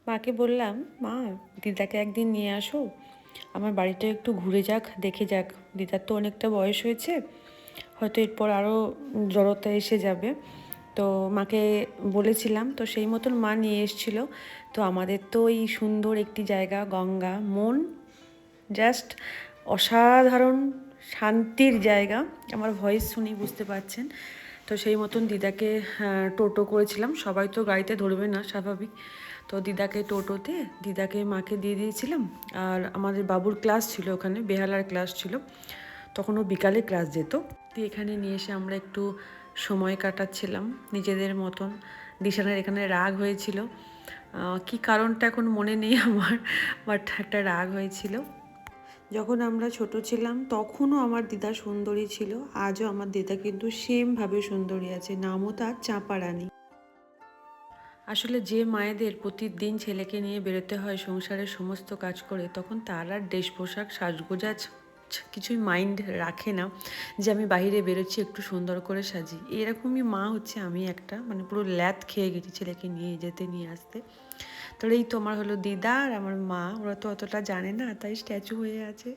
মাকে বললাম, মা দিদাকে একদিন নিয়ে আসো, আমার বাড়িটা একটু ঘুরে যাক, দেখে যাক। দিদার তো অনেকটা বয়স হয়েছে, হয়তো এরপর আরও জড়তা এসে যাবে। তো মাকে বলেছিলাম, তো সেই মতন মা নিয়ে এসেছিলো। তো আমাদের তো এই সুন্দর একটি জায়গা গঙ্গা, মন জাস্ট অসাধারণ শান্তির জায়গা। আমার ভয়েস শুনেই বুঝতে পারছেন। তো সেই মতন দিদাকে টোটো করেছিলাম, সবাই তো গাড়িতে ধরবে না স্বাভাবিক। তো দিদাকে টোটোতে দিদাকে মাকে দিয়ে দিয়েছিলাম। আর আমাদের বাবুর ক্লাস ছিল, ওখানে বেহালার ক্লাস ছিল, তখন ও বিকালে ক্লাস যেত। তো এখানে নিয়ে এসে আমরা একটু সময় কাটাচ্ছিলাম নিজেদের মতন। দিশানের এখানে রাগ হয়েছিল, কি কারণটা এখন মনে নেই আমার, বাট একটা রাগ হয়েছিল। যখন আমরা ছোট ছিলাম তখনও আমার দিদা সুন্দরী ছিল, আজও আমার দিদা কিন্তু সেমভাবে সুন্দরী আছে, নামও তার চাঁপা রানী। আসলে যে মায়েদের প্রতিদিন ছেলেকে নিয়ে বেরোতে হয় সংসারের সমস্ত কাজ করে, তখন তার আর ড্রেস পোশাক সাজগোজাজ কিছুই মাইন্ড রাখে না, যে আমি বাইরে বেরোচ্ছি একটু সুন্দর করে সাজি। এরকমই মা হচ্ছে আমি একটা, মানে পুরো ল্যাদ খেয়ে গেছি ছেলেকে নিয়ে যেতে নিয়ে আসতে। তো এই তোমার হলো দিদা আর আমার মা, ওরা তো অতটা জানে না, তাই স্ট্যাচু হয়ে আছে।